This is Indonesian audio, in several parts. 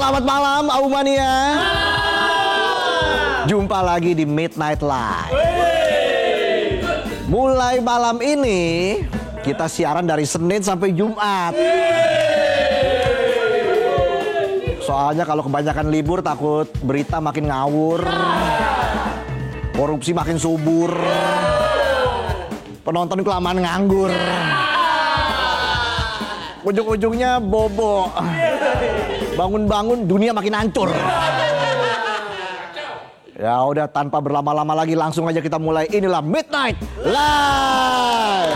Selamat malam Aumania. Jumpa lagi di Midnight Live. Mulai malam ini kita siaran dari Senin sampai Jumat. Soalnya kalau kebanyakan libur takut berita makin ngawur, korupsi makin subur, penonton kelamaan nganggur, ujung-ujungnya bobo. Bangun-bangun dunia makin hancur. Ya udah, tanpa berlama-lama lagi langsung aja kita mulai. Inilah Midnight Live.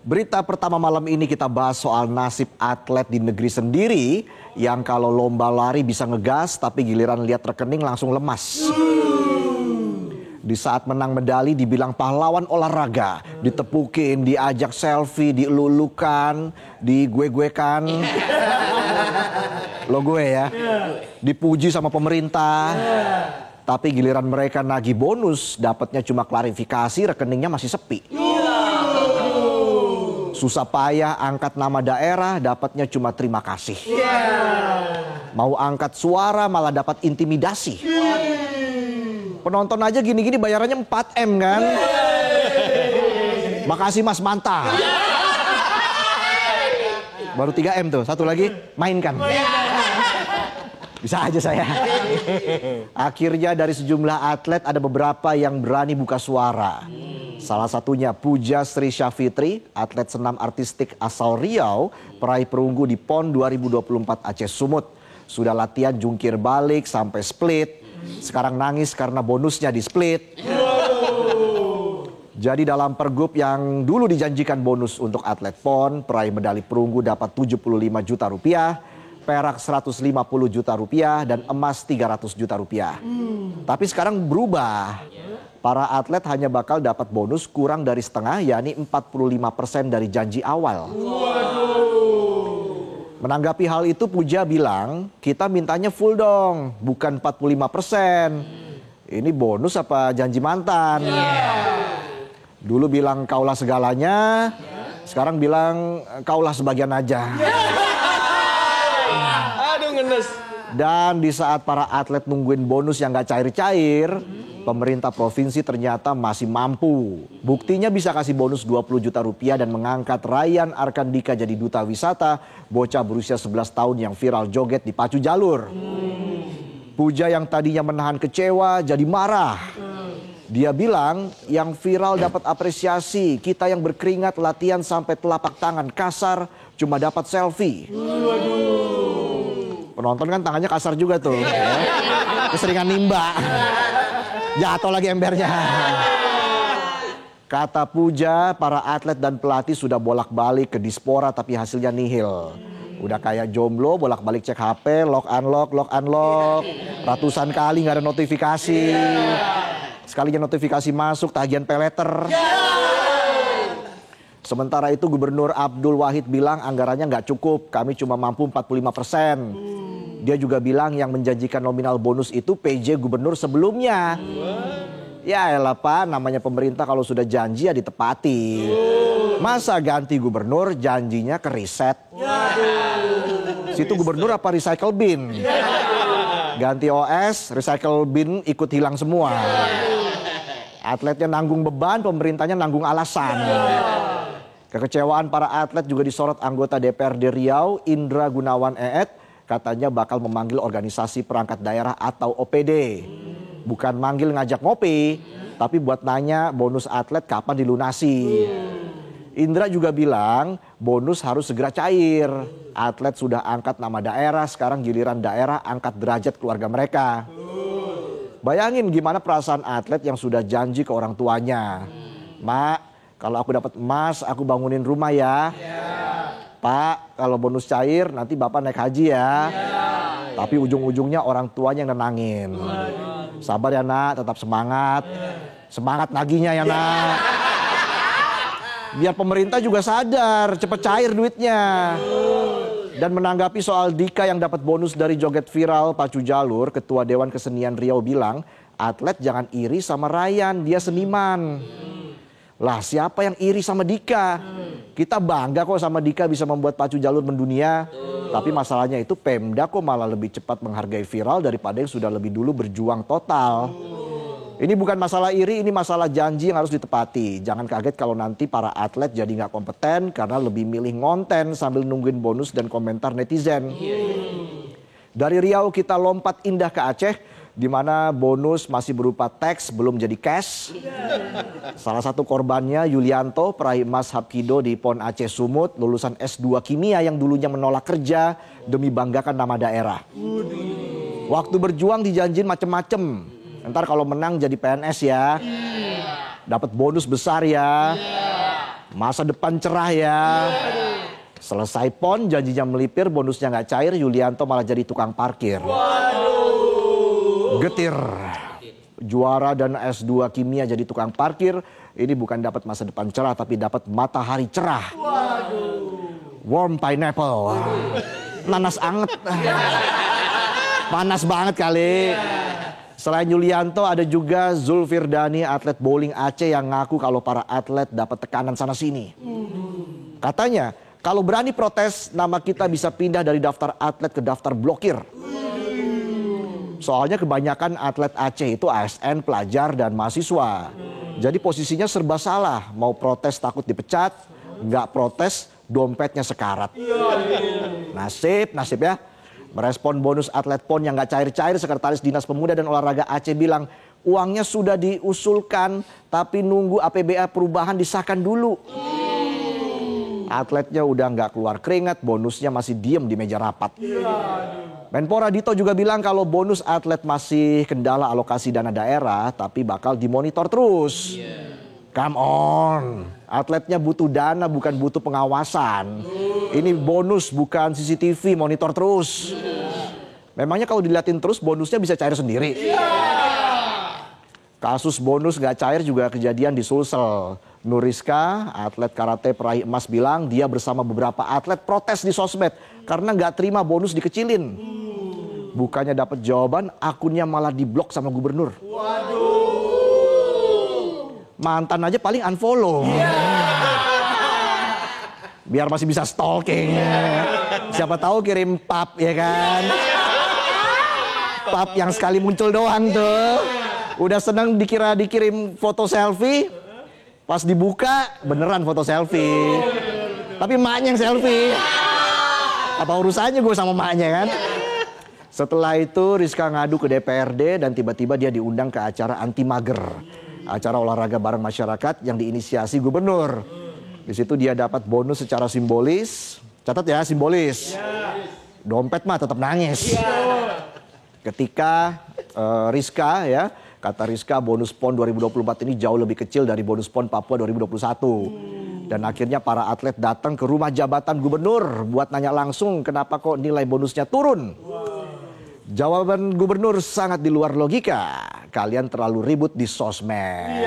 Berita pertama malam ini kita bahas soal nasib atlet di negeri sendiri yang kalau lomba lari bisa ngegas tapi giliran lihat rekening langsung lemas. Di saat menang medali dibilang pahlawan olahraga, ditepukin, diajak selfie, dilulukan, digue-guekan. Lo gue ya, dipuji sama pemerintah. Tapi giliran mereka nagih bonus, dapatnya cuma klarifikasi, rekeningnya masih sepi. Susah payah angkat nama daerah, dapatnya cuma terima kasih. Mau angkat suara malah dapat intimidasi. Penonton aja gini-gini bayarannya 4M kan. Makasih Mas Manta. Baru 3M tuh, satu lagi mainkan. Bisa aja saya. Akhirnya dari sejumlah atlet ada beberapa yang berani buka suara. Salah satunya Puja Sri Syafitri, atlet senam artistik asal Riau, peraih perunggu di PON 2024 Aceh Sumut. Sudah latihan jungkir balik sampai split. Sekarang nangis karena bonusnya di split. Jadi dalam pergub yang dulu dijanjikan bonus untuk atlet PON, peraih medali perunggu dapat 75 juta rupiah, perak 150 juta rupiah, dan emas 300 juta rupiah. Tapi sekarang berubah. Para atlet hanya bakal dapat bonus kurang dari setengah, yakni 45% dari janji awal. Menanggapi hal itu Puja bilang, kita mintanya full dong, bukan 45%. Ini bonus apa janji mantan? Dulu bilang kaulah segalanya, sekarang bilang kaulah sebagian aja. Aduh ngenes. Dan di saat para atlet nungguin bonus yang gak cair-cair, pemerintah provinsi ternyata masih mampu. Buktinya bisa kasih bonus 20 juta rupiah dan mengangkat Ryan Arkandika jadi duta wisata, bocah berusia 11 tahun yang viral joget di pacu jalur. Puja yang tadinya menahan kecewa jadi marah. Dia bilang yang viral dapat apresiasi, kita yang berkeringat latihan sampai telapak tangan kasar cuma dapat selfie. Penonton kan tangannya kasar juga tuh. Keseringan nimba. Jatuh lagi embernya. Kata Puja, para atlet dan pelatih sudah bolak-balik ke Dispora tapi hasilnya nihil. Udah kayak jomblo, bolak-balik cek HP, lock unlock. Ratusan kali gak ada notifikasi. Sekalinya notifikasi masuk, tagihan peleter. Sementara itu Gubernur Abdul Wahid bilang anggarannya nggak cukup, kami cuma mampu 45%. Dia juga bilang yang menjanjikan nominal bonus itu PJ Gubernur sebelumnya. Ya elah Pak, namanya pemerintah kalau sudah janji ya ditepati. Masa ganti gubernur janjinya ke riset? Situ gubernur apa recycle bin? Ganti OS, recycle bin ikut hilang semua. Atletnya nanggung beban, pemerintahnya nanggung alasan. Kekecewaan para atlet juga disorot anggota DPRD Riau, Indra Gunawan Eet, katanya bakal memanggil organisasi perangkat daerah atau OPD. Bukan manggil ngajak ngopi, tapi buat nanya bonus atlet kapan dilunasi. Indra juga bilang bonus harus segera cair. Atlet sudah angkat nama daerah, sekarang giliran daerah angkat derajat keluarga mereka. Bayangin gimana perasaan atlet yang sudah janji ke orang tuanya. Mak, kalau aku dapat emas, aku bangunin rumah ya. Pak, kalau bonus cair nanti Bapak naik haji ya. Tapi ujung-ujungnya orang tuanya yang nenangin. Sabar ya nak, tetap semangat. Semangat nagihnya ya nak. Biar pemerintah juga sadar, cepet cair duitnya. Dan menanggapi soal Dika yang dapat bonus dari joget viral pacu jalur, Ketua Dewan Kesenian Riau bilang, atlet jangan iri sama Ryan, dia seniman. Lah siapa yang iri sama Dika? Kita bangga kok sama Dika bisa membuat pacu jalur mendunia. Tapi masalahnya itu Pemda kok malah lebih cepat menghargai viral daripada yang sudah lebih dulu berjuang total. Ini bukan masalah iri, ini masalah janji yang harus ditepati. Jangan kaget kalau nanti para atlet jadi nggak kompeten karena lebih milih ngonten sambil nungguin bonus dan komentar netizen. Dari Riau kita lompat indah ke Aceh, di mana bonus masih berupa teks belum jadi cash. Salah satu korbannya Yulianto, peraih emas Hapkido di PON Aceh Sumut, lulusan S2 Kimia yang dulunya menolak kerja demi banggakan nama daerah. Waktu berjuang dijanjin macem-macem. Ntar kalau menang jadi PNS ya, dapat bonus besar ya, masa depan cerah ya. Selesai PON janjinya melipir, bonusnya nggak cair, Yulianto malah jadi tukang parkir. Getir. Juara dan S2 Kimia jadi tukang parkir. Ini bukan dapat masa depan cerah tapi dapat matahari cerah. Warm pineapple. Nanas anget. Panas banget kali. Selain Yulianto ada juga Zulfirdani, atlet bowling Aceh yang ngaku kalau para atlet dapat tekanan sana sini. Katanya kalau berani protes nama kita bisa pindah dari daftar atlet ke daftar blokir. Soalnya kebanyakan atlet Aceh itu ASN, pelajar, dan mahasiswa. Jadi posisinya serba salah. Mau protes takut dipecat, nggak protes dompetnya sekarat. Nasib ya. Merespon bonus atlet PON yang nggak cair-cair, Sekretaris Dinas Pemuda dan Olahraga Aceh bilang uangnya sudah diusulkan tapi nunggu APBA perubahan disahkan dulu. Atletnya udah nggak keluar keringat, bonusnya masih diem di meja rapat. Menpora Dito juga bilang kalau bonus atlet masih kendala alokasi dana daerah tapi bakal dimonitor terus. Come on, atletnya butuh dana bukan butuh pengawasan. Ini bonus bukan CCTV, monitor terus. Memangnya kalau diliatin terus bonusnya bisa cair sendiri? Kasus bonus gak cair juga kejadian di Sulsel. Nuriska, atlet karate peraih emas bilang dia bersama beberapa atlet protes di sosmed karena gak terima bonus dikecilin. Bukannya dapat jawaban, akunnya malah diblok sama gubernur. Mantan aja paling unfollow. Biar masih bisa stalking. Siapa tahu kirim pap ya kan. Pap yang sekali muncul doang tuh. Udah seneng dikira dikirim foto selfie. Pas dibuka beneran foto selfie. Tapi emaknya yang selfie. Apa urusannya gue sama emaknya kan. Setelah itu Rizka ngadu ke DPRD dan tiba-tiba dia diundang ke acara anti mager. Acara olahraga bareng masyarakat yang diinisiasi gubernur. Di situ dia dapat bonus secara simbolis. Catat ya, simbolis. Dompet mah tetap nangis. Ketika Rizka ya, kata Rizka bonus PON 2024 ini jauh lebih kecil dari bonus PON Papua 2021. Dan akhirnya para atlet datang ke rumah jabatan gubernur buat nanya langsung kenapa kok nilai bonusnya turun. Jawaban gubernur sangat di luar logika. Kalian terlalu ribut di sosmed.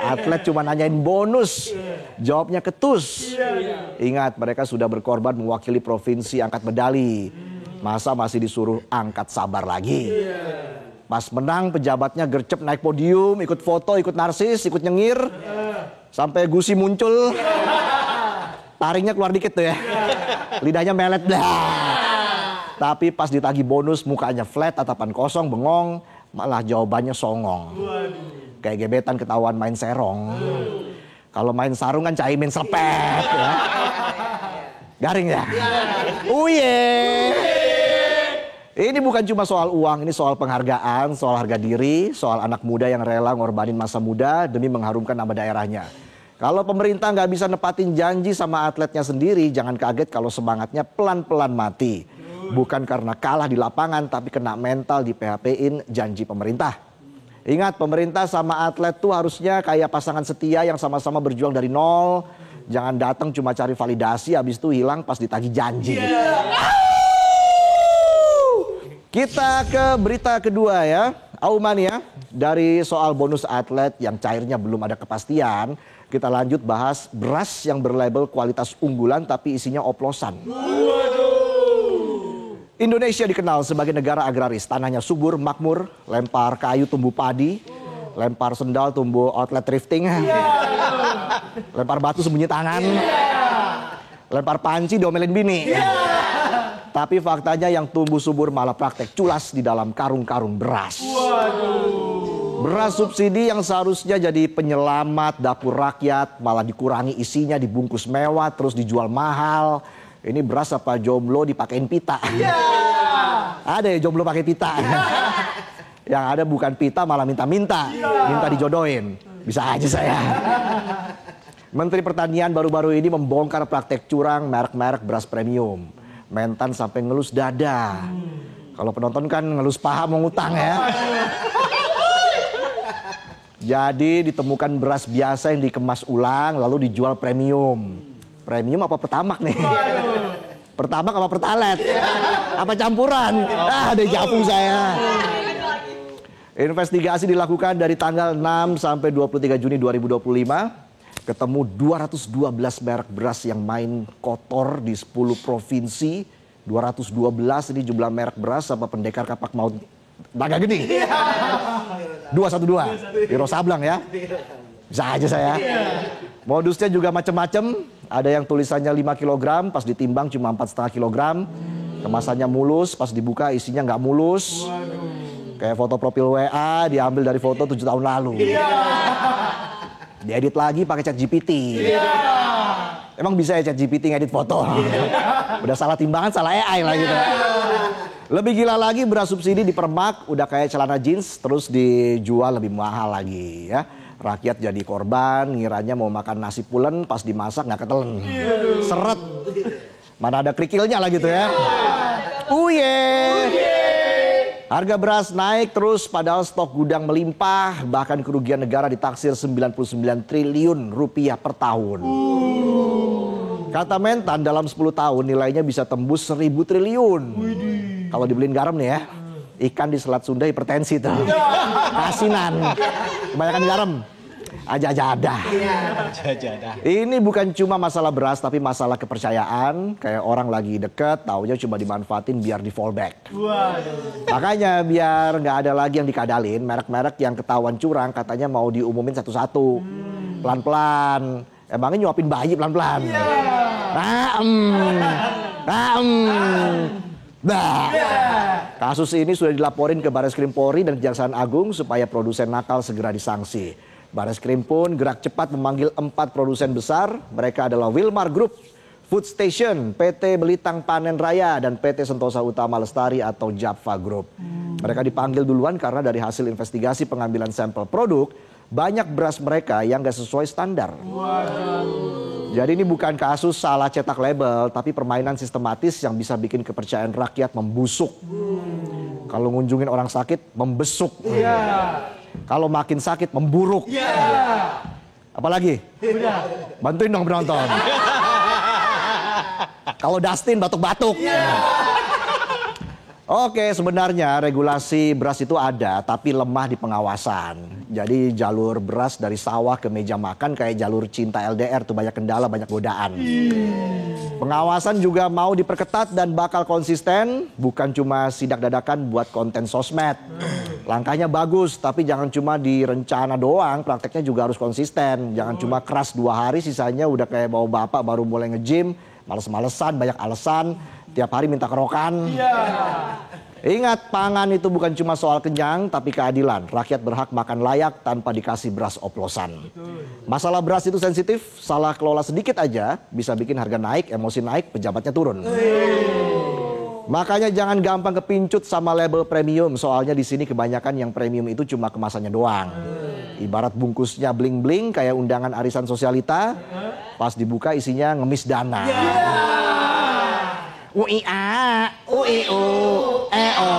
Atlet cuma nanyain bonus. Jawabnya ketus. Ingat mereka sudah berkorban mewakili provinsi angkat medali. Masa masih disuruh angkat sabar lagi. Pas menang pejabatnya gercep naik podium, ikut foto, ikut narsis, ikut nyengir. Sampai gusi muncul. Taringnya keluar dikit tuh ya. Lidahnya melet dah. Tapi pas ditagih bonus mukanya flat, tatapan kosong, bengong, malah jawabannya songong. Kayak gebetan ketahuan main serong. Kalau main sarung kan caimin selepet ya. Garing ya? Ini bukan cuma soal uang, ini soal penghargaan, soal harga diri, soal anak muda yang rela ngorbanin masa muda demi mengharumkan nama daerahnya. Kalau pemerintah nggak bisa nepatin janji sama atletnya sendiri, jangan kaget kalau semangatnya pelan-pelan mati. Bukan karena kalah di lapangan, tapi kena mental di PHP-in janji pemerintah. Ingat, pemerintah sama atlet tuh harusnya kayak pasangan setia yang sama-sama berjuang dari nol. Jangan datang cuma cari validasi, habis itu hilang pas ditagih janji. Kita ke berita kedua ya, Auman ya. Dari soal bonus atlet yang cairnya belum ada kepastian, kita lanjut bahas beras yang berlabel kualitas unggulan tapi isinya oplosan. Indonesia dikenal sebagai negara agraris, tanahnya subur, makmur, lempar kayu tumbuh padi, lempar sendal tumbuh outlet thrifting. Lempar batu sembunyi tangan. Lempar panci diomelin bini. Tapi faktanya yang tumbuh subur malah praktek culas di dalam karung-karung beras. Beras subsidi yang seharusnya jadi penyelamat dapur rakyat malah dikurangi isinya, dibungkus mewah terus dijual mahal. Ini beras apa jomblo dipakein pita? Ada ya jomblo pakai pita. Yang ada bukan pita malah minta-minta, minta dijodohin. Bisa aja saya. Menteri Pertanian baru-baru ini membongkar praktek curang merek-merek beras premium. Mentan sampai ngelus dada. Kalau penonton kan ngelus paha mau ngutang ya. Jadi ditemukan beras biasa yang dikemas ulang lalu dijual premium. Premium apa pertamak nih? Pertamak apa pertalet? Apa campuran? Dejavu saya. Investigasi dilakukan dari tanggal 6 sampai 23 Juni 2025. Ketemu 212 merek beras yang main kotor di 10 provinsi. 212 ini jumlah merek beras apa pendekar kapak maut naga gede. 212 Wiro Sableng ya. Bisa aja saya. Modusnya juga macam-macam. Ada yang tulisannya 5 kg, pas ditimbang cuma 4,5 kg. Kemasannya mulus, pas dibuka isinya nggak mulus. Kayak foto profil WA diambil dari foto 7 tahun lalu. Diedit lagi pakai ChatGPT. Emang bisa ya ChatGPT ngedit foto? Udah salah timbangan, salah AI lah gitu. Lebih gila lagi beras subsidi dipermak, udah kayak celana jeans terus dijual lebih mahal lagi ya. Rakyat jadi korban, ngiranya mau makan nasi pulen pas dimasak nggak ketelen. Seret. Mana ada kerikilnya lah gitu ya. Harga beras naik terus padahal stok gudang melimpah, bahkan kerugian negara ditaksir 99 triliun rupiah per tahun. Kata Mentan dalam 10 tahun nilainya bisa tembus 1.000 triliun. Kalau dibeliin garam nih ya, ikan di Selat Sunda hipertensi tuh. Asinan, kebanyakan garam. Aja-aja. Ini bukan cuma masalah beras tapi masalah kepercayaan. Kayak orang lagi deket, taunya cuma dimanfaatin biar di fallback. Makanya biar nggak ada lagi yang dikadalin, merek-merek yang ketahuan curang katanya mau diumumin satu-satu. Pelan-pelan. Emangnya nyuapin bayi pelan-pelan. Kasus ini sudah dilaporin ke Bareskrim Polri dan Kejaksaan Agung supaya produsen nakal segera disangsi. Bareskrim pun gerak cepat memanggil 4 produsen besar. Mereka adalah Wilmar Group, Food Station, PT Belitang Panen Raya, dan PT Sentosa Utama Lestari atau Japfa Group. Mereka dipanggil duluan karena dari hasil investigasi pengambilan sampel produk, banyak beras mereka yang gak sesuai standar. Jadi ini bukan kasus salah cetak label, tapi permainan sistematis yang bisa bikin kepercayaan rakyat membusuk. Kalau ngunjungin orang sakit, membesuk. Kalau makin sakit, memburuk. Apalagi? Bantuin dong penonton. Kalau Dustin batuk-batuk. Oke, sebenarnya regulasi beras itu ada, tapi lemah di pengawasan. Jadi jalur beras dari sawah ke meja makan kayak jalur cinta LDR tuh, banyak kendala, banyak godaan. Pengawasan juga mau diperketat dan bakal konsisten, bukan cuma sidak dadakan buat konten sosmed. Langkahnya bagus, tapi jangan cuma direncana doang, prakteknya juga harus konsisten. Jangan cuma keras 2 hari, sisanya udah kayak bawa bapak baru mulai nge-gym, males-malesan, banyak alasan, tiap hari minta kerokan. Ingat, pangan itu bukan cuma soal kenyang, tapi keadilan. Rakyat berhak makan layak tanpa dikasih beras oplosan. Masalah beras itu sensitif, salah kelola sedikit aja bisa bikin harga naik, emosi naik, pejabatnya turun. Makanya jangan gampang kepincut sama label premium, soalnya di sini kebanyakan yang premium itu cuma kemasannya doang. Ibarat bungkusnya bling-bling kayak undangan arisan sosialita, pas dibuka isinya ngemis dana. UIA, UIU, EO.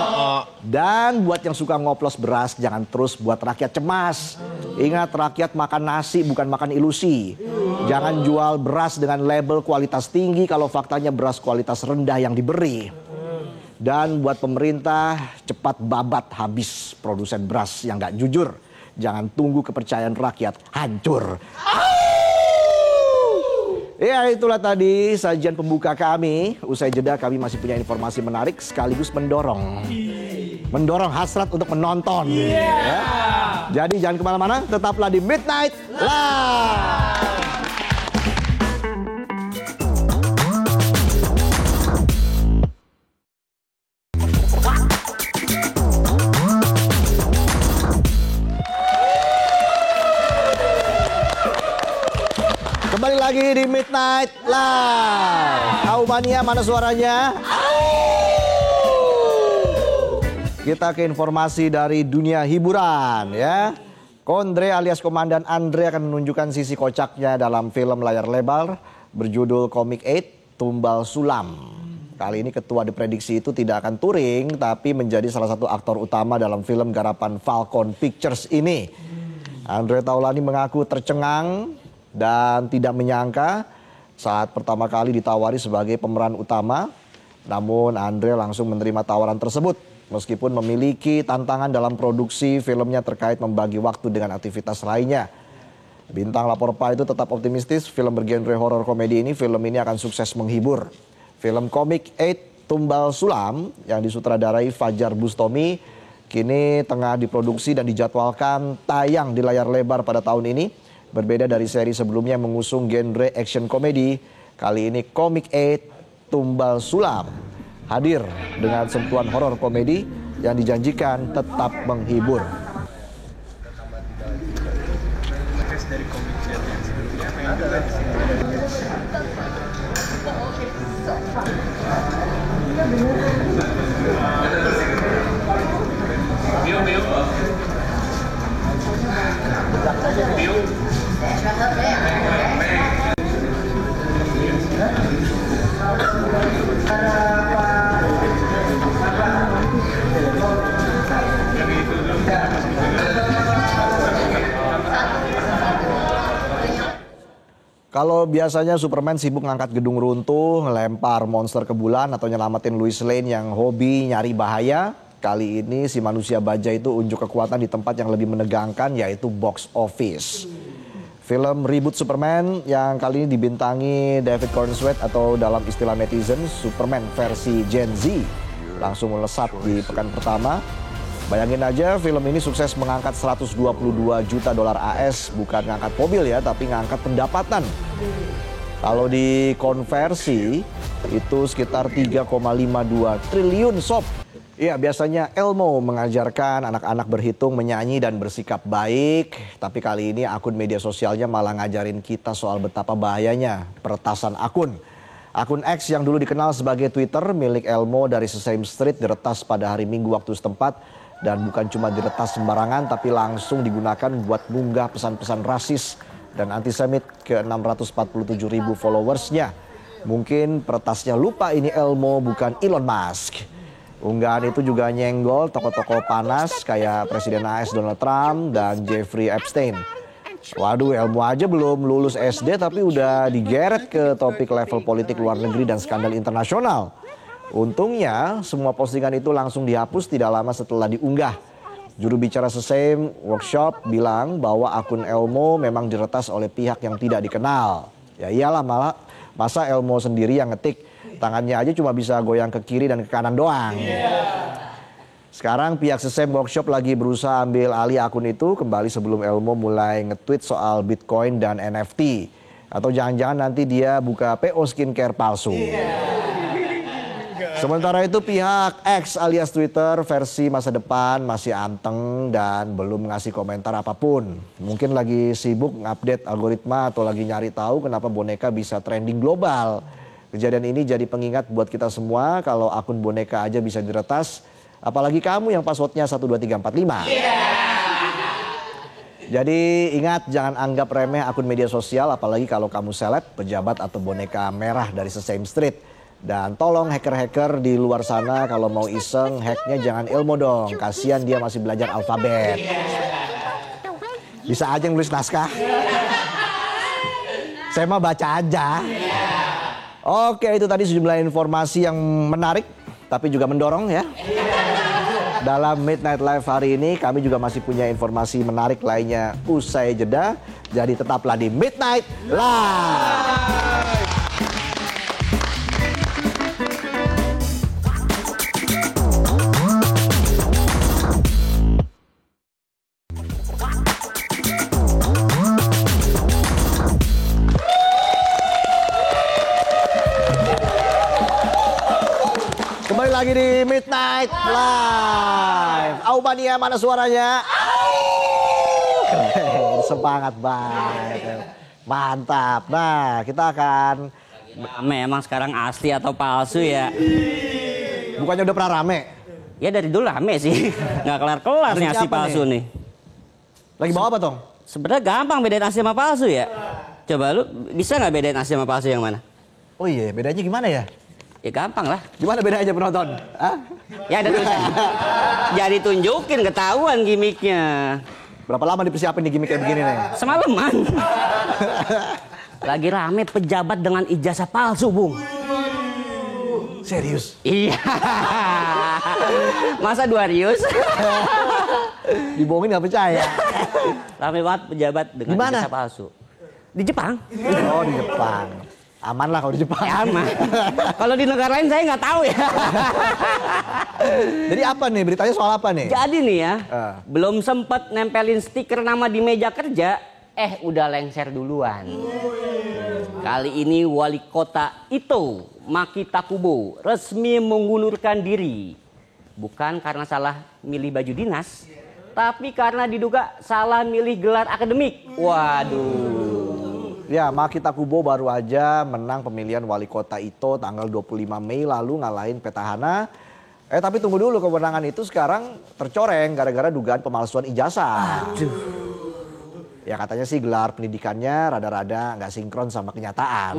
Dan buat yang suka ngoplos beras, jangan terus buat rakyat cemas. Ingat, rakyat makan nasi bukan makan ilusi. Jangan jual beras dengan label kualitas tinggi kalau faktanya beras kualitas rendah yang diberi. Dan buat pemerintah, cepat babat habis produsen beras yang gak jujur. Jangan tunggu kepercayaan rakyat hancur. Ya, itulah tadi sajian pembuka kami. Usai jeda kami masih punya informasi menarik sekaligus mendorong hasrat untuk menonton. Ya. Jadi jangan kemana-mana, tetaplah di Midnight Live. Kembali lagi di Midnight Live. Aumania, mana suaranya? Kita ke informasi dari dunia hiburan ya. Kondre alias Komandan Andre akan menunjukkan sisi kocaknya dalam film layar lebar berjudul Comic 8 Tumbal Sulam. Kali ini ketua diprediksi itu tidak akan touring tapi menjadi salah satu aktor utama dalam film garapan Falcon Pictures ini. Andre Taulani mengaku tercengang dan tidak menyangka saat pertama kali ditawari sebagai pemeran utama. Namun Andre langsung menerima tawaran tersebut meskipun memiliki tantangan dalam produksi filmnya terkait membagi waktu dengan aktivitas lainnya. Bintang Lapor Pa itu tetap optimistis film bergenre horor komedi film ini akan sukses menghibur. Film Comic 8 Tumbal Sulam yang disutradarai Fajar Bustomi kini tengah diproduksi dan dijadwalkan tayang di layar lebar pada tahun ini. Berbeda dari seri sebelumnya yang mengusung genre action komedi, kali ini Comic 8 Tumbal Sulam hadir dengan sentuhan horor komedi yang dijanjikan tetap menghibur. Kalau biasanya Superman sibuk ngangkat gedung runtuh, ngelempar monster ke bulan atau nyelamatin Lois Lane yang hobi nyari bahaya, kali ini si manusia baja itu unjuk kekuatan di tempat yang lebih menegangkan yaitu box office. Film reboot Superman yang kali ini dibintangi David Corenswet atau dalam istilah netizen Superman versi Gen Z langsung melesat di pekan pertama. Bayangin aja film ini sukses mengangkat 122 juta dolar AS, bukan ngangkat mobil ya, tapi ngangkat pendapatan. Kalau dikonversi itu sekitar 3,52 triliun sob. Iya, biasanya Elmo mengajarkan anak-anak berhitung, menyanyi dan bersikap baik, tapi kali ini akun media sosialnya malah ngajarin kita soal betapa bahayanya peretasan akun. Akun X yang dulu dikenal sebagai Twitter milik Elmo dari Sesame Street diretas pada hari Minggu waktu setempat. Dan bukan cuma diretas sembarangan tapi langsung digunakan buat munggah pesan-pesan rasis dan antisemit ke 647 ribu followersnya. Mungkin peretasnya lupa ini Elmo bukan Elon Musk. Unggahan itu juga nyenggol tokoh-tokoh panas kayak Presiden AS Donald Trump dan Jeffrey Epstein. Waduh, Elmo aja belum lulus SD tapi udah digeret ke topik level politik luar negeri dan skandal internasional. Untungnya semua postingan itu langsung dihapus tidak lama setelah diunggah. Juru bicara Sesame Workshop bilang bahwa akun Elmo memang diretas oleh pihak yang tidak dikenal. Ya iyalah, malah masa Elmo sendiri yang ngetik, tangannya aja cuma bisa goyang ke kiri dan ke kanan doang. Sekarang pihak Sesame Workshop lagi berusaha ambil alih akun itu kembali sebelum Elmo mulai nge-tweet soal Bitcoin dan NFT. Atau jangan-jangan nanti dia buka PO skincare palsu. Sementara itu pihak X alias Twitter versi masa depan masih anteng dan belum ngasih komentar apapun. Mungkin lagi sibuk ngupdate algoritma atau lagi nyari tahu kenapa boneka bisa trending global. Kejadian ini jadi pengingat buat kita semua kalau akun boneka aja bisa diretas. Apalagi kamu yang passwordnya 12345. Jadi ingat, jangan anggap remeh akun media sosial apalagi kalau kamu seleb, pejabat atau boneka merah dari Sesame Street. Dan tolong hacker-hacker di luar sana kalau mau iseng hacknya jangan Elmo dong. Kasian dia masih belajar alfabet. Bisa aja nulis naskah. Saya mah baca aja. Oke, itu tadi sejumlah informasi yang menarik tapi juga mendorong ya. Dalam Midnight Live hari ini kami juga masih punya informasi menarik lainnya usai jeda. Jadi tetaplah di Midnight Live. Kembali lagi di Midnight Live. Aumania, mana suaranya? Keren, semangat banget. Mantap. Nah, kita akan... Memang sekarang asli atau palsu ya? Bukannya udah pernah rame? Ya dari dulu rame sih. Nggak kelar-kelar nih asli palsu nih. Lagi bawa apa, Tong? Sebenarnya gampang bedain asli sama palsu ya. Coba lu bisa nggak bedain asli sama palsu yang mana? Oh iya, bedanya gimana ya? Ya gampang lah. Gimana bedanya penonton? Hah? Ya ada tulisan. Jadi tunjukin ketahuan gimmicknya. Berapa lama dipersiapin nih gimmick kayak begini nih? Semalaman. Lagi rame pejabat dengan ijazah palsu, Bung. Serius? Iya. Masa 2 rius? Dibohongin nggak percaya. Rame banget pejabat dengan Dimana? ijazah palsu. Di Jepang. Oh, di Jepang. Aman lah kalau di Jepang. Ya, aman. Kalau di negara lain saya nggak tahu ya. Jadi apa nih beritanya soal apa nih? Jadi nih ya, belum sempat nempelin stiker nama di meja kerja, udah lengser duluan. Kali ini wali kota Ito, Makita Kubo, resmi mengundurkan diri. Bukan karena salah milih baju dinas, tapi karena diduga salah milih gelar akademik. Waduh. Ya, Makita Kubo baru aja menang pemilihan wali kota Ito tanggal 25 Mei lalu ngalahin petahana. Tapi tunggu dulu, kemenangan itu sekarang tercoreng gara-gara dugaan pemalsuan ijazah. Ya katanya sih gelar pendidikannya rada-rada nggak sinkron sama kenyataan.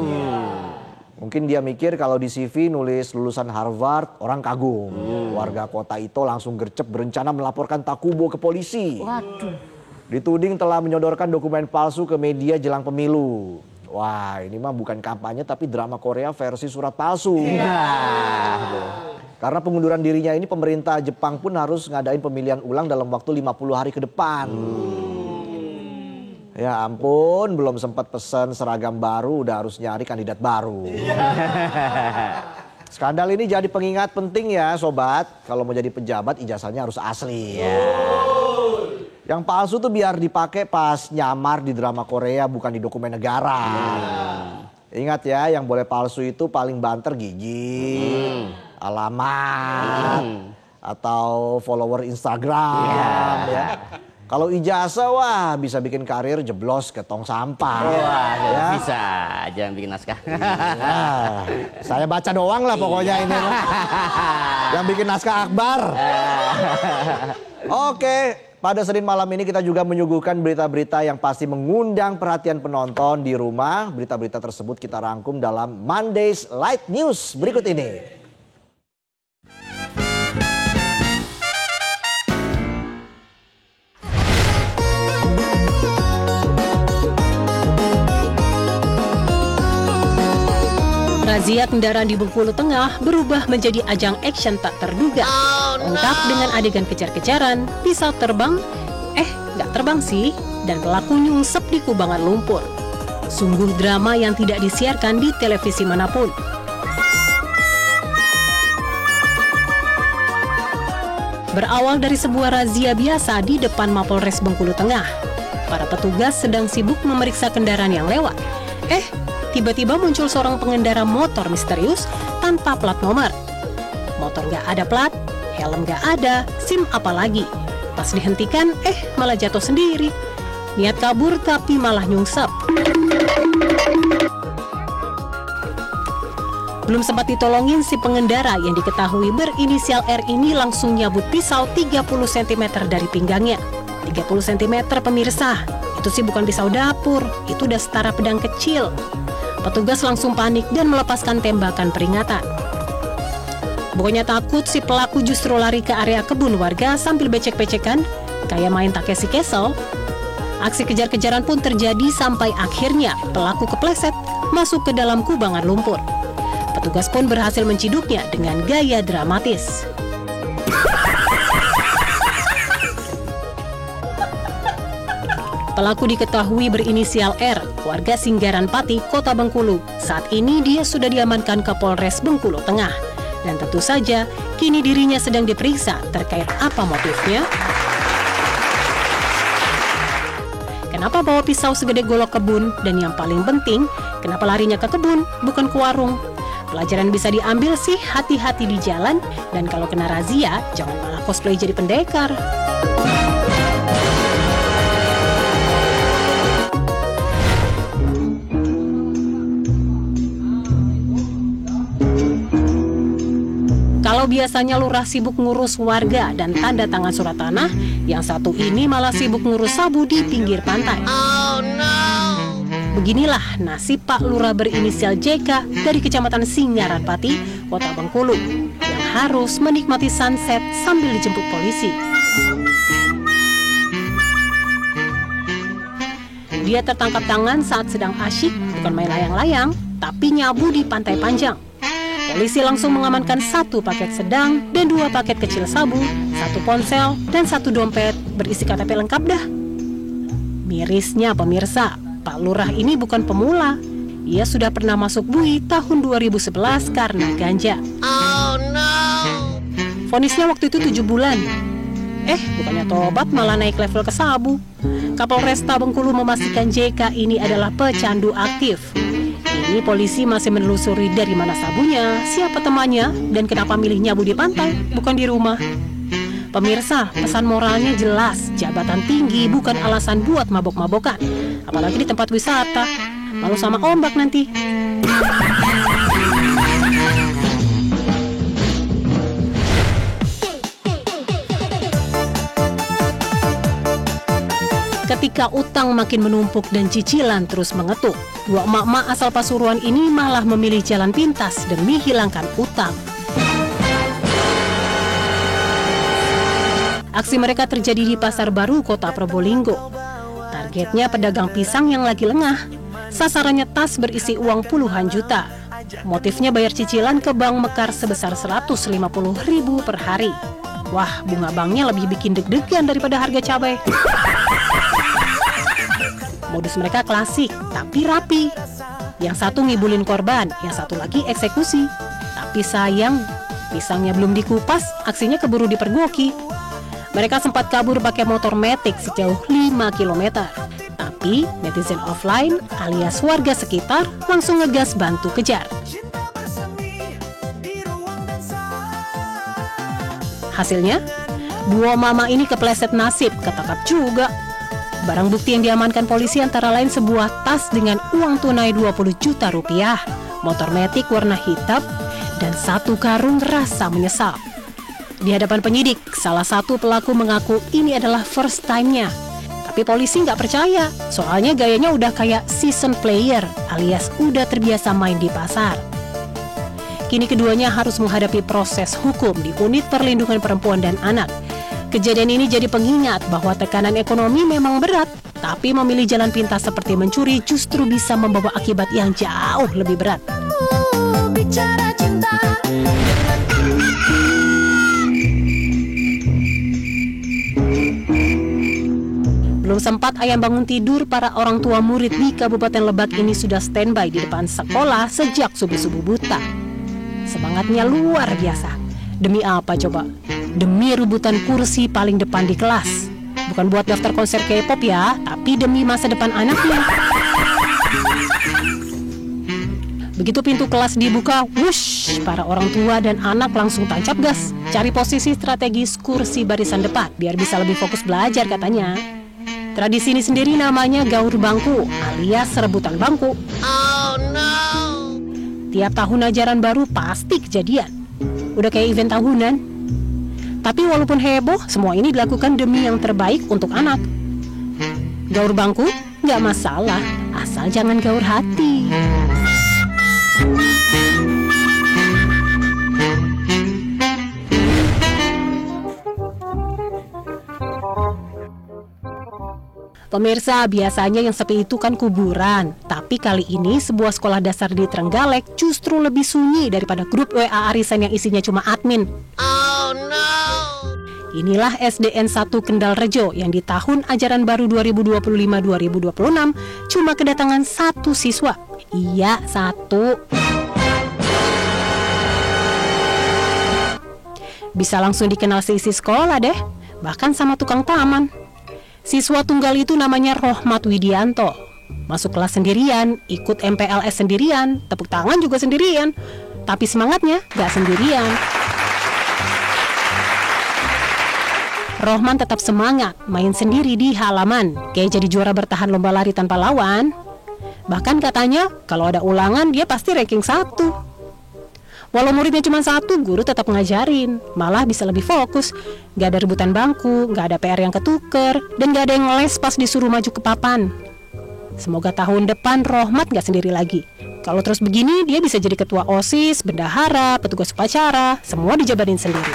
Mungkin dia mikir kalau di CV nulis lulusan Harvard orang kagum. Warga kota Ito langsung gercep berencana melaporkan Takubo ke polisi. Waduh. Dituding telah menyodorkan dokumen palsu ke media jelang pemilu. Wah, ini mah bukan kampanye tapi drama Korea versi surat palsu. Karena pengunduran dirinya ini pemerintah Jepang pun harus ngadain pemilihan ulang dalam waktu 50 hari ke depan. Ya ampun, belum sempat pesan seragam baru udah harus nyari kandidat baru. Skandal ini jadi pengingat penting ya sobat. Kalau mau jadi pejabat ijazahnya harus asli. Yang palsu tuh biar dipakai pas nyamar di drama Korea bukan di dokumen negara. Ingat ya, yang boleh palsu itu paling banter gigi, alamat, atau follower Instagram. Ya. Kalau ijazah wah bisa bikin karir jeblos ke tong sampah. Wah, ya. bisa jangan bikin naskah. Saya baca doang lah pokoknya ini. Yang bikin naskah Akbar. Oke. Pada Senin malam ini kita juga menyuguhkan berita-berita yang pasti mengundang perhatian penonton di rumah. Berita-berita tersebut kita rangkum dalam Monday's Light News berikut ini. Razia kendaraan di Bengkulu Tengah berubah menjadi ajang action tak terduga. Lengkap dengan adegan kejar-kejaran, pisau terbang, nggak terbang sih, dan pelaku nyungsep di kubangan lumpur. Sungguh drama yang tidak disiarkan di televisi manapun. Berawal dari sebuah razia biasa di depan Mapolres Bengkulu Tengah. Para petugas sedang sibuk memeriksa kendaraan yang lewat. Tiba-tiba muncul seorang pengendara motor misterius tanpa plat nomor. Motor nggak ada plat, helm nggak ada, SIM apalagi. Pas dihentikan, malah jatuh sendiri. Niat kabur tapi malah nyungsep. Belum sempat ditolongin si pengendara yang diketahui berinisial R ini langsung nyabut pisau 30 cm dari pinggangnya. 30 cm pemirsa, itu sih bukan pisau dapur, itu udah setara pedang kecil. Petugas langsung panik dan melepaskan tembakan peringatan. Pokoknya takut si pelaku justru lari ke area kebun warga sambil becek-becekan, kayak main Takeshi Castle. Aksi kejar-kejaran pun terjadi sampai akhirnya pelaku kepleset masuk ke dalam kubangan lumpur. Petugas pun berhasil menciduknya dengan gaya dramatis. Pelaku diketahui berinisial R, warga Singgaran Pati, Kota Bengkulu. Saat ini dia sudah diamankan ke Polres Bengkulu Tengah. Dan tentu saja, kini dirinya sedang diperiksa terkait apa motifnya. Kenapa bawa pisau segede golok kebun? Dan yang paling penting, kenapa larinya ke kebun, bukan ke warung? Pelajaran bisa diambil sih, hati-hati di jalan. Dan kalau kena razia, jangan malah cosplay jadi pendekar. Kalau biasanya lurah sibuk ngurus warga dan tanda tangan surat tanah, yang satu ini malah sibuk ngurus sabu di pinggir pantai. Oh no! Beginilah nasib Pak Lurah berinisial JK dari Kecamatan Singarampati, Kota Bengkulu, yang harus menikmati sunset sambil dijemput polisi. Dia tertangkap tangan saat sedang asyik, bukan main layang-layang, tapi nyabu di Pantai Panjang. Polisi langsung mengamankan 1 paket sedang dan 2 paket kecil sabu, 1 ponsel, dan 1 dompet berisi KTP lengkap dah. Mirisnya pemirsa, Pak Lurah ini bukan pemula. Ia sudah pernah masuk BUI tahun 2011 karena ganja. Oh no! Vonisnya waktu itu 7 bulan. Bukannya tobat malah naik level ke sabu. Kapolresta Bengkulu memastikan JK ini adalah pecandu aktif. Ini polisi masih menelusuri dari mana sabunya, siapa temannya, dan kenapa milih nyabu di pantai, bukan di rumah. Pemirsa, pesan moralnya jelas, jabatan tinggi bukan alasan buat mabok-mabokan. Apalagi di tempat wisata, malu sama ombak nanti. Ketika utang makin menumpuk dan cicilan terus mengetuk, 2 emak-emak asal Pasuruan ini malah memilih jalan pintas demi hilangkan utang. Aksi mereka terjadi di Pasar Baru, Kota Probolinggo. Targetnya pedagang pisang yang lagi lengah. Sasarannya tas berisi uang puluhan juta. Motifnya bayar cicilan ke bank mekar sebesar 150.000 per hari. Wah, bunga banknya lebih bikin deg-degan daripada harga cabai. Modus mereka klasik, tapi rapi. Yang satu ngibulin korban, yang satu lagi eksekusi. Tapi sayang, pisangnya belum dikupas, aksinya keburu dipergoki. Mereka sempat kabur pakai motor metik sejauh 5 km. Tapi netizen offline alias warga sekitar langsung ngegas bantu kejar. Hasilnya, 2 mama ini kepleset nasib, ketangkap juga. Barang bukti yang diamankan polisi antara lain sebuah tas dengan uang tunai 20 juta rupiah, motor metik warna hitam, dan 1 karung rasa menyesal. Di hadapan penyidik, salah satu pelaku mengaku ini adalah first time-nya. Tapi polisi nggak percaya, soalnya gayanya udah kayak season player, alias udah terbiasa main di pasar. Kini keduanya harus menghadapi proses hukum di Unit Perlindungan Perempuan dan Anak. Kejadian ini jadi pengingat bahwa tekanan ekonomi memang berat, tapi memilih jalan pintas seperti mencuri justru bisa membawa akibat yang jauh lebih berat. Bicara cinta. Belum sempat ayam bangun tidur, para orang tua murid di Kabupaten Lebak ini sudah standby di depan sekolah sejak subuh-subuh buta. Semangatnya luar biasa. Demi apa coba? Demi rebutan kursi paling depan di kelas. Bukan buat daftar konser K-pop ya, tapi demi masa depan anaknya. Begitu pintu kelas dibuka, wush, para orang tua dan anak langsung tancap gas. Cari posisi strategis kursi barisan depan, biar bisa lebih fokus belajar katanya. Tradisi ini sendiri namanya gaur bangku, alias rebutan bangku. Oh no! Tiap tahun ajaran baru pasti kejadian. Udah kayak event tahunan. Tapi walaupun heboh, semua ini dilakukan demi yang terbaik untuk anak. Gaur bangku nggak masalah, asal jangan gaur hati. Pemirsa, biasanya yang sepi itu kan kuburan. Tapi kali ini sebuah sekolah dasar di Trenggalek justru lebih sunyi daripada grup WA arisan yang isinya cuma admin. Oh no! Inilah SDN 1 Kendal Rejo yang di tahun ajaran baru 2025-2026 cuma kedatangan 1 siswa. Iya, 1. Bisa langsung dikenal seisi sekolah deh, bahkan sama tukang taman. Siswa tunggal itu namanya Rohmat Widianto. Masuk kelas sendirian, ikut MPLS sendirian, tepuk tangan juga sendirian. Tapi semangatnya gak sendirian. Rohman tetap semangat, main sendiri di halaman, kayak jadi juara bertahan lomba lari tanpa lawan. Bahkan katanya kalau ada ulangan dia pasti ranking 1. Walau muridnya cuma satu, guru tetap ngajarin. Malah bisa lebih fokus. Gak ada rebutan bangku, gak ada PR yang ketuker, dan gak ada yang les pas disuruh maju ke papan. Semoga tahun depan Rohmat gak sendiri lagi. Kalau terus begini, dia bisa jadi ketua OSIS, bendahara, petugas upacara, semua dijabarin sendiri.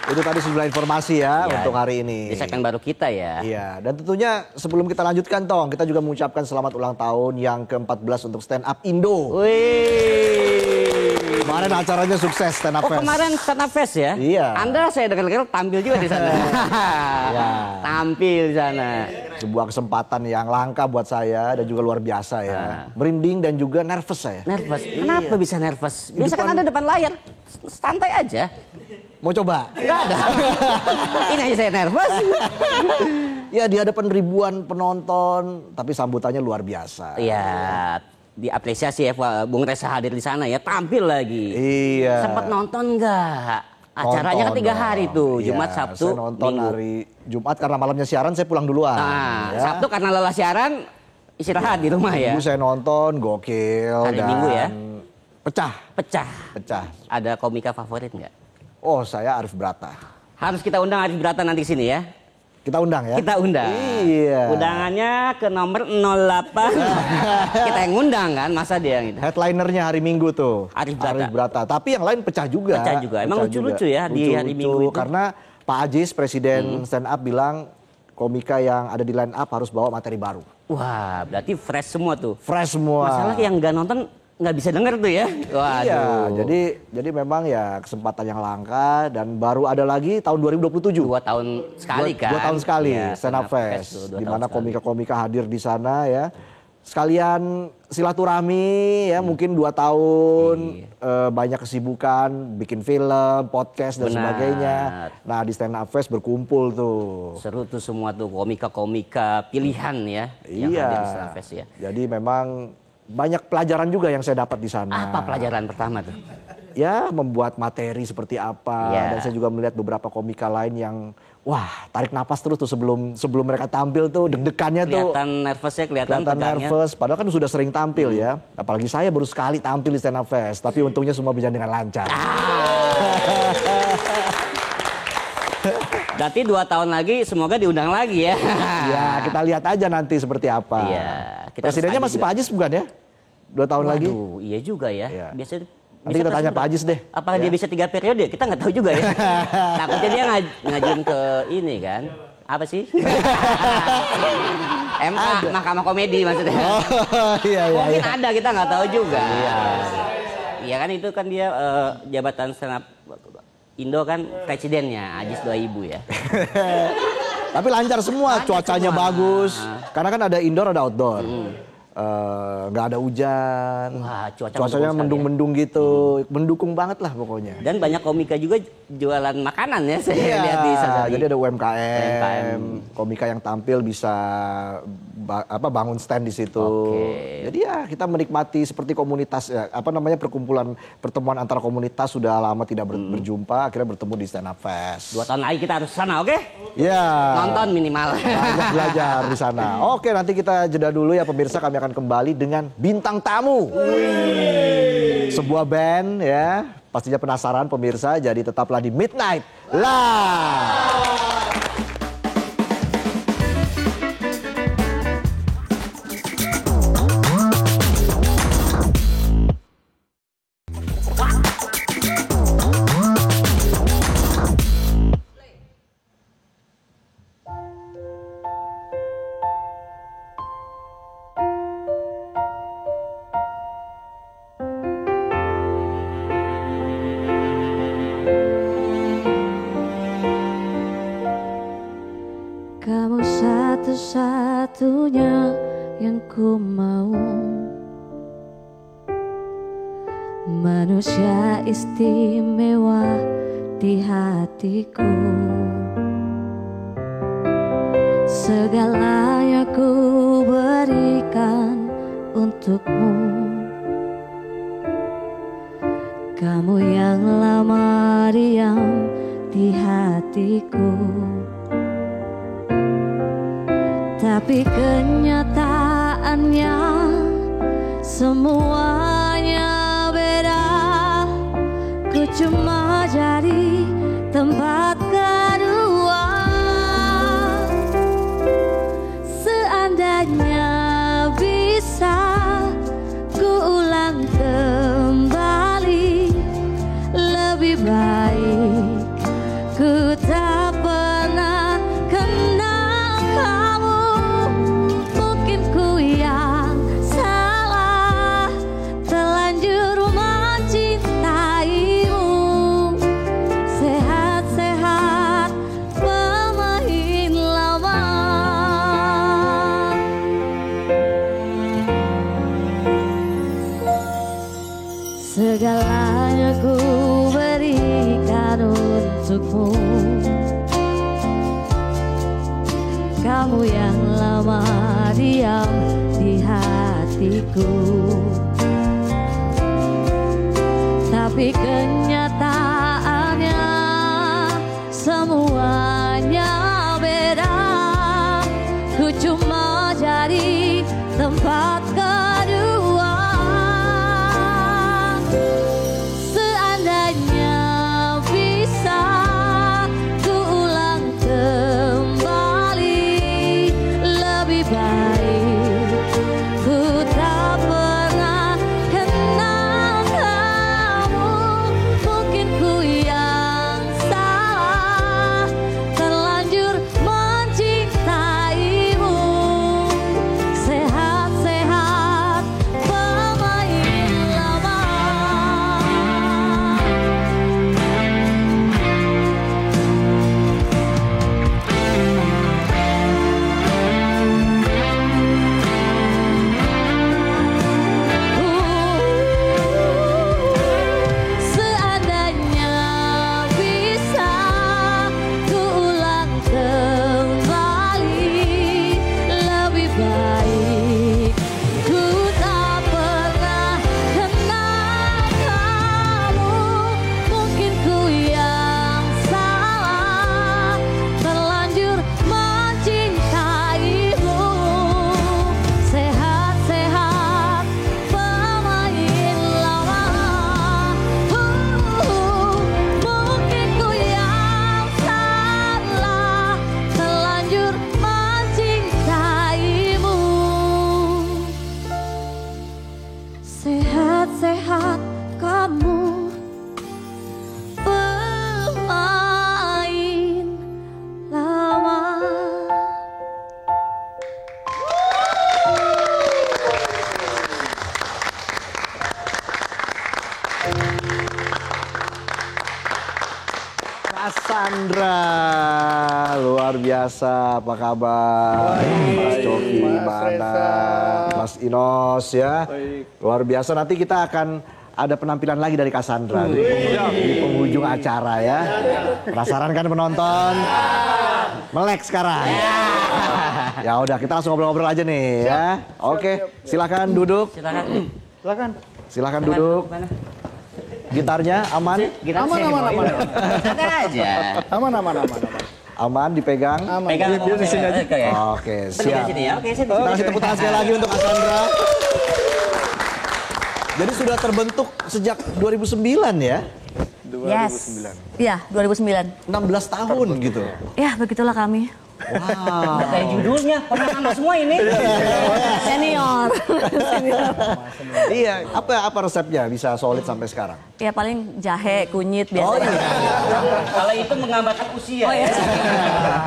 Itu tadi sejumlah informasi ya untuk hari ini. Di segmen baru kita ya. Iya, dan tentunya sebelum kita lanjutkan Tong, kita juga mengucapkan selamat ulang tahun yang ke-14 untuk Stand Up Indo. Wih. Kemarin acaranya sukses Stand Up Oh Fest. kemarin Stand Up Fest ya? Iya. Anda saya dengar-dengar tampil juga di sana. Ya. Tampil di sana. Sebuah kesempatan yang langka buat saya dan juga luar biasa ya. Merinding dan juga nervous saya. Nervous. Kenapa bisa nervous? Biasa kan Anda depan layar. Santai aja. Mau coba? Enggak ada. Ini aja saya nervous. Ya di hadapan ribuan penonton, tapi sambutannya luar biasa. Iya, diapresiasi ya Bung Reza hadir di sana ya, tampil lagi. Iya. Sempat nonton nggak? Acaranya kan 3 hari tuh, Jumat, Iya, Sabtu, saya nonton Minggu. hari Jumat karena malamnya siaran saya pulang duluan. Nah, ya. Sabtu karena lelah siaran, istirahat di rumah ya. Minggu saya nonton, gokil. Hari dan Minggu ya? Pecah, Pecah. pecah. Ada komika favorit nggak? Oh saya Arif Brata. Harus kita undang Arif Brata nanti sini ya. Kita undang ya? Kita undang. Iya. Undangannya ke nomor 08. Kita yang ngundang kan, masa dia yang itu. Headlinernya hari Minggu tuh. Arif Brata. Brata. Tapi yang lain pecah juga. Pecah juga. Emang lucu-lucu ya di hari Minggu itu. Karena Pak Ajis, Presiden Stand Up bilang komika yang ada di line up harus bawa materi baru. Wah, berarti fresh semua tuh. Fresh semua. Masalah yang nggak nonton nggak bisa denger tuh ya. Waduh. Iya, jadi memang ya kesempatan yang langka dan baru ada lagi tahun 2027. 2 tahun sekali kan. 2 tahun sekali Iya, Stand Up Fest. tuh, 2 Di mana tahun sekali. komika-komika hadir di sana ya. Sekalian silaturahmi ya mungkin 2 tahun banyak kesibukan bikin film, podcast dan Benar. sebagainya. Nah di Stand Up Fest berkumpul tuh. Seru tuh semua tuh komika-komika pilihan ya yang Iya. hadir di Stand Up Fest ya. Jadi memang banyak pelajaran juga yang saya dapat di sana. Apa pelajaran pertama tuh? Ya membuat materi seperti apa. Iya. Dan saya juga melihat beberapa komika lain yang wah tarik napas terus tuh sebelum mereka tampil tuh deg-degannya tuh. Kelihatan nervousnya, kelihatan Kelihatan tegangnya. nervous, padahal kan sudah sering tampil ya. Apalagi saya baru sekali tampil di Stand Up Fest, tapi untungnya semua berjalan dengan lancar. Berarti 2 tahun lagi semoga diundang lagi ya. Ya kita lihat aja nanti seperti apa. Iya, kita Presidennya harus masih tagih Pak Ajis bukan ya? 2 tahun lagi. Waduh, iya juga ya. Iya. Biasanya Nanti kita tanya Pak Ajis deh. Apakah Ya. dia bisa 3 periode? Kita nggak tahu juga ya. Takutnya dia ngajuin ke ini kan. Apa sih? MA, Mahkamah Komedi maksudnya. Oh iya iya. Mungkin iya. ada, kita nggak tahu juga. Iya kan itu kan dia jabatan senap Indo kan presidennya Ajis 2000 ya. Tapi lancar semua, cuacanya semua. bagus. Karena kan ada indoor ada outdoor. Nggak ada hujan. Wah, cuaca Cuacanya mendukung mendung-mendung gitu. Mendukung banget lah pokoknya. Dan banyak komika juga jualan makanan ya saya Iya, lihat di sana. jadi ada UMKM, UMKM. komika yang tampil bisa bangun stand di situ. Oke. Jadi ya kita menikmati seperti komunitas ya, perkumpulan pertemuan antara komunitas sudah lama tidak berjumpa, akhirnya bertemu di Stand Up Fest. 2 tahun lagi kita harus sana, oke? Ya. Nonton minimal. Banyak belajar di sana. Oke, nanti kita jeda dulu ya pemirsa, kami akan kembali dengan bintang tamu. Sebuah band ya, pastinya penasaran pemirsa, jadi tetaplah di Midnight Live. Kamu satu-satunya yang ku mau, manusia istimewa di hatiku. Segalanya ku berikan untukmu. Kamu yang lama diam di hatiku. Tapi kenyataannya semuanya beda. Ku cuma jadi tempat kedua. Seandainya bisa ku ulang kembali, lebih baik ku tak pernah kenal kamu. Mungkin ku yang salah, terlanjur mencintaimu. Sehat-sehat pemain lama. Segalanya ku berikan untukmu. Kamu yang lama diam di hatiku. Tapi kenyataannya semuanya beda. Ku cuma jadi tempat kedua. Seandainya bisa ku ulang kembali, lebih baik ku tak pernah kenal kamu. Mungkin ku yang salah, terlanjur mencintaimu. Sehat-sehat pemain lama. Seandainya bisa ku ulang kembali, lebih baik ku tak pernah kenal kamu. Mungkin ku yang salah, terlanjur mencintaimu. Sehat-sehat pemain lama. Mungkin ku yang salah, terlanjur mencintaimu. Sehat-sehat kamu pemain lama. Cassandra, luar biasa, apa kabar? Mas Coki, mana? Mas Inos ya, luar biasa. Nanti kita akan ada penampilan lagi dari Cassandra di penghujung acara ya. Penasaran kan penonton? Melek sekarang. Ya udah, kita langsung ngobrol-ngobrol aja nih ya. Oke, silakan duduk. Silakan duduk. Mana? Gitarnya aman? Kita aman. Santai aja. Aman dipegang. Pegang Dia di sini aja. Oke, siap. Sini ya. Oke, sini. Kita kasih tepuk tangan sekali lagi untuk Cassandra. Jadi sudah terbentuk sejak 2009 ya? Yes. Iya, 2009. 16 tahun gitu. Ya, begitulah kami. Wow. Dari judulnya pernah nama semua ini. Senior. Iya, apa resepnya bisa solid sampai sekarang? Ya paling jahe, kunyit Oh biasanya. iya. Kalau itu menggambarkan usia. Oh iya.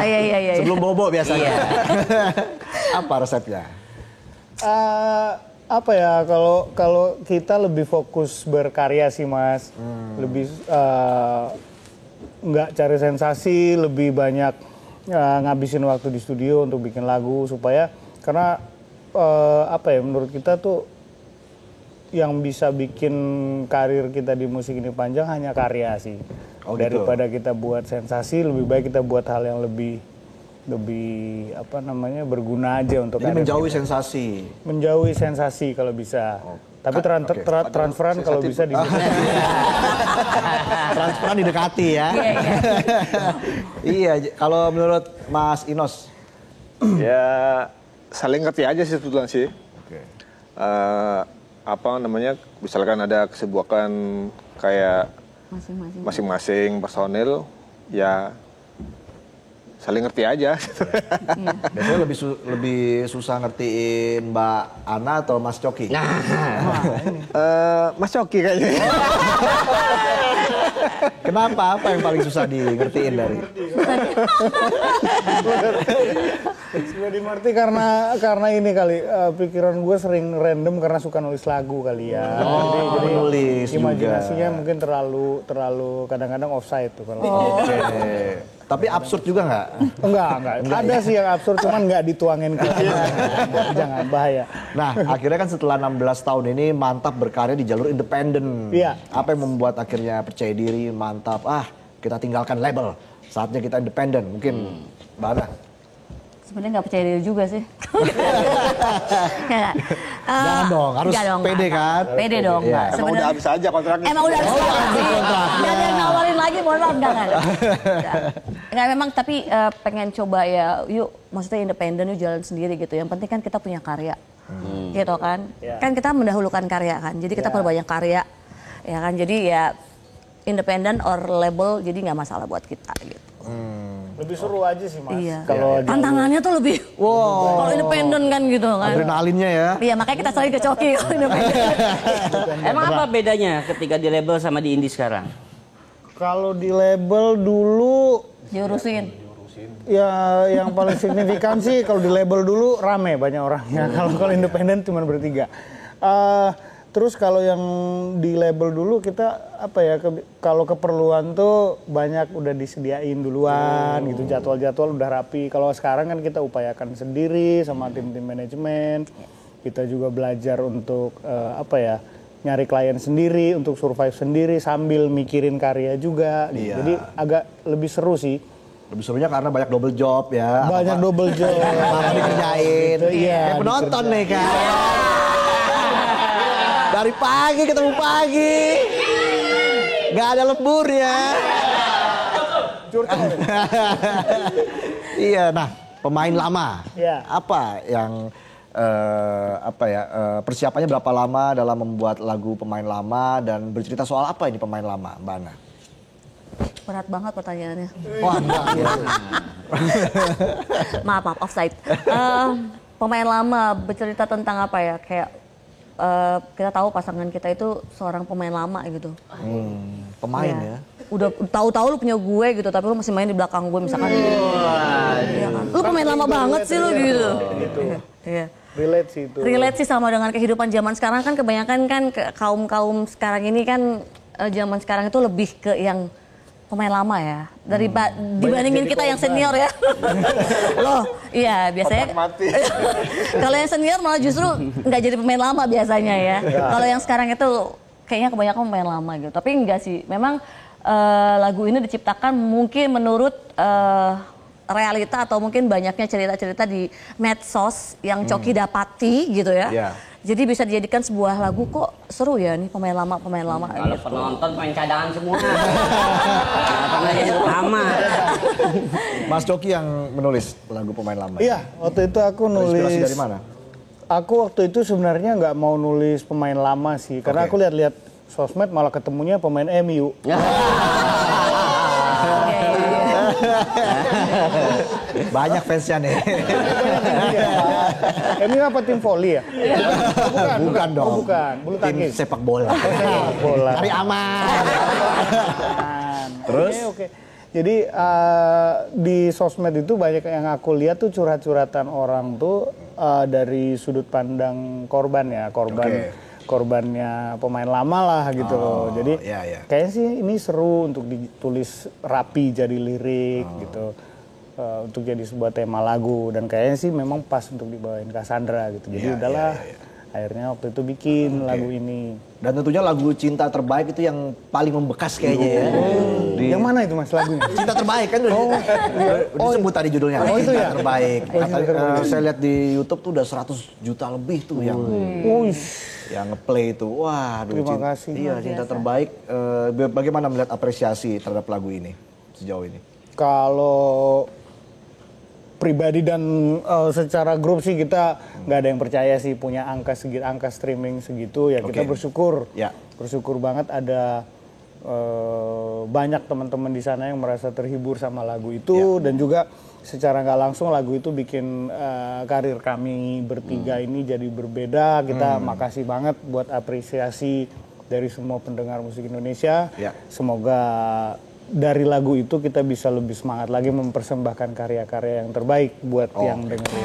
Iya. Sebelum bobo biasanya. Iya. Apa resepnya? Apa ya, kalau kita lebih fokus berkarya sih Mas, lebih nggak cari sensasi, lebih banyak ngabisin waktu di studio untuk bikin lagu supaya karena apa ya, menurut kita tuh yang bisa bikin karir kita di musik ini panjang hanya karya sih. Oh, gitu. Daripada kita buat sensasi, lebih baik kita buat hal yang lebih apa namanya, berguna aja untuk Jadi karir menjauhi kita. sensasi. Menjauhi sensasi kalau bisa. Tapi transferan kalau bisa di Transferan didekati ya. Iya, iya. Iya, kalau menurut Mas Inos. Ya saling ngerti aja sih sebetulnya sih. Apa namanya, misalkan ada kesibukan kayak masing-masing personil, ya saling ngerti aja. Biasanya lebih susah ngertiin Mbak Ana atau Mas Coki? Mas Coki kayaknya. Kenapa? Apa yang paling susah di-ngertiin dari? Sudah dimengerti karena ini kali, pikiran gue sering random karena suka nulis lagu kali ya. Jadi nulis imajinasinya juga. mungkin terlalu kadang-kadang offside tuh kalau. Oke. Tapi absurd juga nggak? Enggak. Ada sih yang absurd, cuman nggak dituangin ke jangan, bahaya. Nah, akhirnya kan setelah 16 tahun ini mantap berkarya di jalur independen. Iya. Apa yang membuat akhirnya percaya diri, mantap, kita tinggalkan label. Saatnya kita independen. Mungkin Mbak Ana. Sebenarnya nggak percaya diri juga sih. Jangan dong, harus pede kan? Pede dong. Iya. Mbak. Emang udah habis aja kontraknya. Emang udah habis kontrak. Nggak ada yang nawarin lagi, mohon maaf, jangan. Nggak, memang tapi pengen coba ya, yuk maksudnya independen, yuk jalan sendiri gitu. Yang penting kan kita punya karya, gitu kan. Kan kita mendahulukan karya kan, jadi kita perlu banyak karya, ya kan. Jadi ya independen or label, jadi nggak masalah buat kita gitu. Lebih seru aja sih Mas. Iya. Kalau Tantangannya tuh lebih, kalau independen kan gitu kan. Adrenalinnya ya. Iya, makanya kita sering ke Coki kalau independen. Emang apa bedanya ketika di label sama di indie sekarang? kalau di label dulu Diurusin. ya yang paling signifikan sih kalau di label dulu rame banyak orangnya. Kalau independen cuma bertiga. Terus kalau yang di label dulu kita apa ya, kalau keperluan tuh banyak udah disediain duluan gitu, jadwal-jadwal udah rapi. Kalau sekarang kan kita upayakan sendiri sama tim-tim manajemen. Kita juga belajar untuk apa ya, nyari klien sendiri, untuk survive sendiri sambil mikirin karya juga. Gitu. Iya. Jadi agak lebih seru sih. Lebih serunya karena banyak double job ya. Banyak double job. Apa dikerjain. Iya, Kayak penonton nih kan. Dari pagi ketemu pagi. Gak ada lemburnya. Iya, nah pemain lama. Iya. Apa yang persiapannya berapa lama dalam membuat lagu pemain lama dan bercerita soal apa ini pemain lama, Mbak Ana? Berat banget pertanyaannya. Wah, enggak ya. Maaf, offside. Pemain lama bercerita tentang apa ya? Kayak kita tahu pasangan kita itu seorang pemain lama gitu. Pemain Iya. ya. Udah tahu-tahu lu punya gue gitu, tapi lu masih main di belakang gue misalkan. Iya kan? Lu pemain lama banget sih lu gitu. Iya. Relate sih itu. Relate sih sama dengan kehidupan zaman sekarang kan, kebanyakan kan kaum sekarang ini kan zaman sekarang itu lebih ke yang pemain lama ya, dibandingin kita yang senior ya. Loh, iya biasanya kalau yang senior malah justru nggak jadi pemain lama biasanya ya. Kalau yang sekarang itu kayaknya kebanyakan pemain lama gitu. Tapi enggak sih, memang lagu ini diciptakan mungkin menurut realita atau mungkin banyaknya cerita-cerita di medsos yang Coki dapati gitu ya. Yeah. Jadi bisa dijadikan sebuah lagu, kok seru ya nih pemain lama Kalau gitu. penonton main cadangan semua. Pernah jadi utama. Mas Coki yang menulis lagu pemain lama. Iya, waktu itu aku nulis. Inspirasi dari mana? Aku waktu itu sebenarnya nggak mau nulis pemain lama sih, karena Oke. aku lihat-lihat sosmed malah ketemunya pemain MU. Banyak fansnya nih. MU apa tim volley ya? Bukan dong. Oh, bukan, bulu Tim tangkis. sepak bola. Sepak bola. Cari aman. Terus? Oke. Jadi di sosmed itu banyak yang aku lihat tuh curhat-curhatan orang tuh dari sudut pandang korban ya, korbannya pemain lama lah gitu loh. Jadi iya, iya. kayaknya sih ini seru untuk ditulis rapi jadi lirik gitu. Untuk jadi sebuah tema lagu dan kayaknya sih memang pas untuk dibawain Cassandra gitu. Jadi Iya, udahlah akhirnya waktu itu bikin lagu ini. Dan tentunya lagu Cinta Terbaik itu yang paling membekas kayaknya ya. Yang mana itu Mas lagunya? Cinta Terbaik kan udah disebut tadi judulnya. Oh, itu Cinta ya? Terbaik. Cinta Terbaik. Saya lihat di YouTube tuh udah 100 juta lebih tuh yang ngeplay itu. Waduh. Terima kasih. Iya, Cinta Terbaik. Bagaimana melihat apresiasi terhadap lagu ini sejauh ini? Kalau pribadi dan secara grup sih kita nggak ada yang percaya sih punya angka streaming segitu ya. Kita bersyukur, bersyukur banget ada banyak teman-teman di sana yang merasa terhibur sama lagu itu dan juga secara nggak langsung lagu itu bikin karir kami bertiga ini jadi berbeda. Kita makasih banget buat apresiasi dari semua pendengar musik Indonesia. Semoga dari lagu itu kita bisa lebih semangat lagi mempersembahkan karya-karya yang terbaik buat yang dengerin.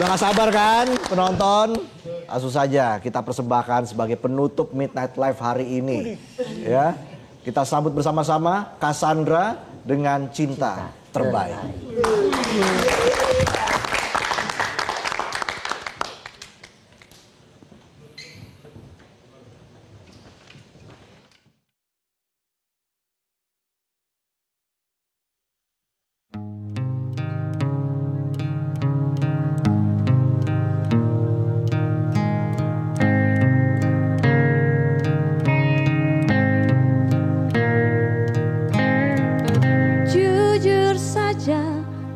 Udah gak sabar kan penonton? Langsung saja kita persembahkan sebagai penutup Midnight Live hari ini. Ya, kita sambut bersama-sama Cassandra dengan Cinta Terbaik.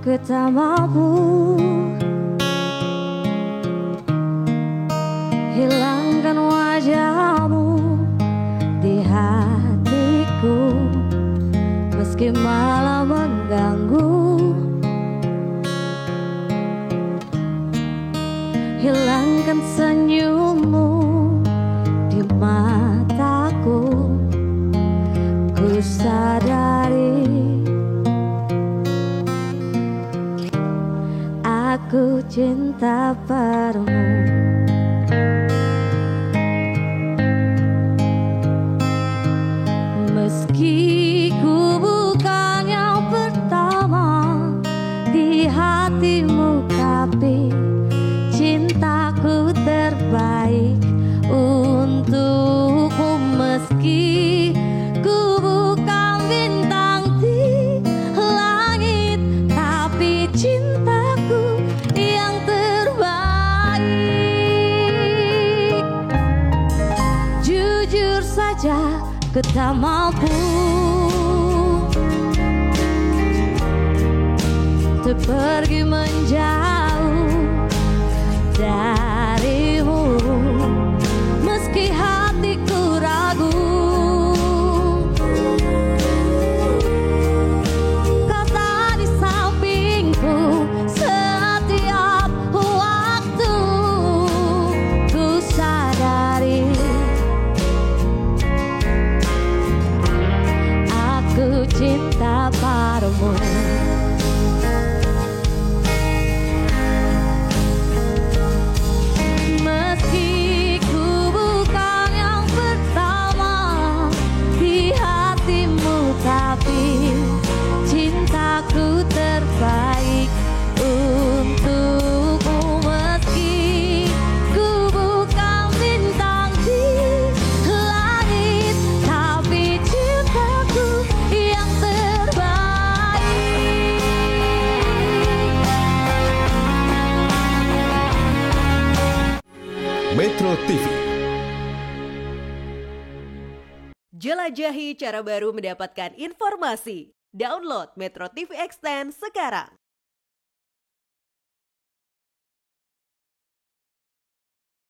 Ku tak mampu hilangkan wajahmu di hatiku, meski malah mengganggu. Hilangkan senyummu di mataku, ku sadari aku cinta padamu. Meski ku bukan yang pertama di hatimu, tapi cintaku terbaik untukmu. Meski ku bukan bintang di langit, tapi cintaku yang terbaik. Jujur saja ku tak mampu untuk pergi menjauh darimu, meski hatiku ragu. Kau tak di sampingku setiap waktu, ku sadari aku cinta padamu. Meski ku bukan yang pertama di hatimu, tapi cintaku terbaik untukmu. Meski ku bukan bintang di langit, tapi cintaku yang terbaik. Metro TV. Jelajahi cara baru mendapatkan informasi. Download Metro TV Extend sekarang.